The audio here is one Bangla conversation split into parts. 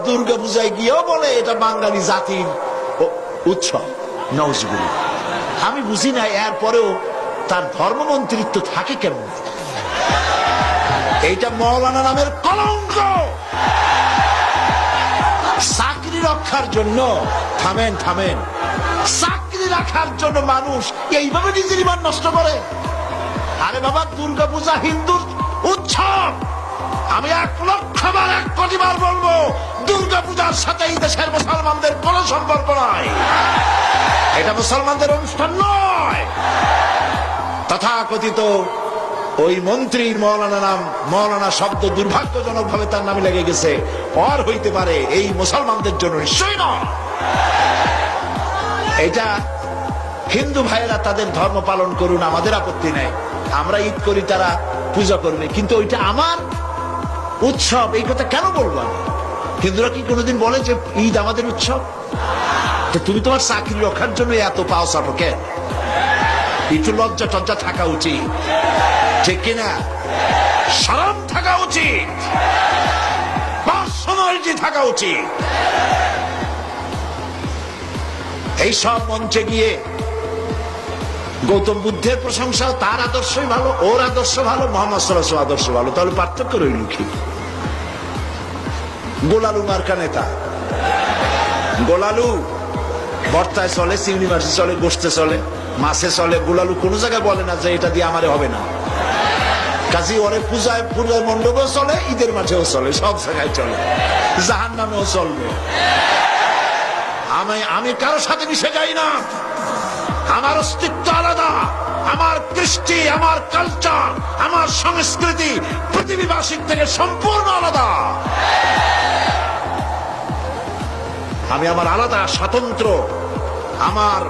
দুর্গা পূজায় গিয়েও বলে এটা বাঙালি জাতির উৎসব। নওয়াজুবিল্লাহ। আমি বুঝি না এরপরেও তার ধর্মমন্ত্রিত্ব থাকে কেমন। এইটা মৌলানা নামের কলঙ্ক। চাকরি রক্ষার জন্য থামেন থামেন, চাকরি রাখার জন্য মানুষ এইভাবে নিজের ইমান নষ্ট করে। আরে বাবা, দুর্গা পূজা হিন্দুর উৎসব। আমি 1,00,000 বার 1 কোটি বার বলবো, দুর্গা পূজার সাথে এই দেশের মুসলমানদের কোনো সম্পর্ক নাই। এটা মুসলমানদের অনুষ্ঠান নয়। তথাকথিত ওই মন্ত্রীর মৌলানা নাম, মৌলানা শব্দ দুর্ভাগ্যজনক ভাবে তার নামে লেগে গেছে। আর হইতে পারে এই মুসলমানদের জন্য নিশ্চয়ই নয়। এটা হিন্দু ভাইয়েরা তাদের ধর্ম পালন করুন, আমাদের আপত্তি নেই। আমরা ঈদ করি, তারা পূজা করবে, কিন্তু ওইটা আমার উৎসব। এই কথা কেন বলবো আমি? হিন্দুরা কি কোনোদিন বলে যে ঈদ আমাদের উৎসব? তো তুমি তোমার চাকরি রক্ষার জন্য এত পাও চাটো কেন? একটু লজ্জা টজ্জা থাকা উচিত, ঠিক কিনা? শরম থাকা উচিত, পার্সোনালিটি থাকা উচিত। এই সব মঞ্চে গিয়ে গৌতম বুদ্ধের প্রশংসা, তার আদর্শই ভালো, ওর আদর্শ ভালো, মোহাম্মদ সাল্লাল্লাহু আলাইহি ওয়াসাল্লাম আদর্শ ভালো, তাহলে পার্থক্য রইল কি? গোলালু মার্কা নেতা, গোলালু বর্তায় চলে, চিংড়ি মাছে চলে, গোশতে চলে, মাছে চলে। গোলালু কোন জায়গায় বলে না যে এটা দিয়ে আমারে হবে না। কাজী ওরে পূজায় পূজার মণ্ডপেও চলে, ঈদের মাঠেও চলে, সব জায়গায় চলে, জাহান্নামেও চলবে। আমি কারোর সাথে মিশে যাই না। আমার অস্তিত্ব আলাদা, আমার কৃষ্টি, আমার কালচার, আমার সংস্কৃতি পৃথিবীবাসীর থেকে সম্পূর্ণ আলাদা। আমি আমার আলাদা স্বাতন্ত্র, আমার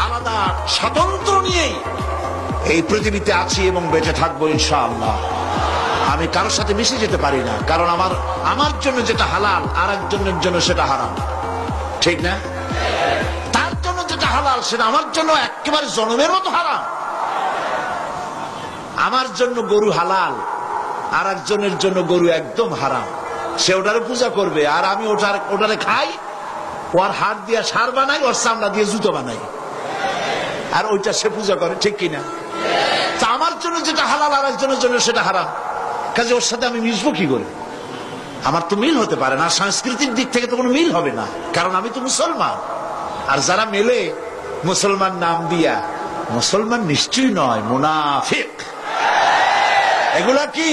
আলাদা স্বাতন্ত্র নিয়েই এই পৃথিবীতে আছি এবং বেঁচে থাকবো ইনশাআল্লাহ। আমি কারোর সাথে মিশে যেতে পারি না, কারণ আমার জন্য যেটা হালাল আর একজনের জন্য সেটা হারাম, ঠিক না? তার জন্য যেটা হালাল সেটা আমার জন্য একেবারে জনমের মতো হারাম। আমার জন্য গরু হালাল, আর একজনের জন্য গরু একদম হারাম। সে ওটারে পূজা করবে, আর আমি ওটারে খাই, ওর হাড় দিয়ে সার বানাই, ওর চামড়া দিয়ে জুতো বানাই, আর ওইটা সে পূজা করে, ঠিক কিনা? তা আমার জন্য যেটা হালাল আর একজনের জন্য সেটা হারাম, কাজে ওর সাথে আমি মিশবো কি করে? আমার তো মিল হতে পারে না, সাংস্কৃতিক দিক থেকে তো কোনো মিল হবে না, কারণ আমি তো মুসলমান। আর যারা মেলে মুসলমান নাম দিয়া, মুসলমান নিশ্চয়ই নয়, মুনাফিক। এগুলা কি?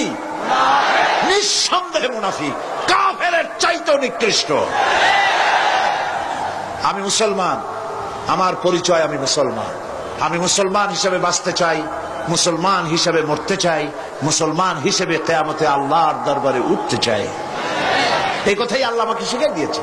নিঃসন্দেহে মুনাফিক, কাফেরের চাইতেও নিকৃষ্ট। আমি মুসলমান, আমার পরিচয় আমি মুসলমান। আমি মুসলমান হিসেবে বাঁচতে চাই, মুসলমান হিসেবে মরতে চাই, মুসলমান হিসেবে কিয়ামতে আল্লাহর দরবারে উঠতে চাই। এই কথাই আল্লাহ আমাকে শিখিয়ে দিয়েছে।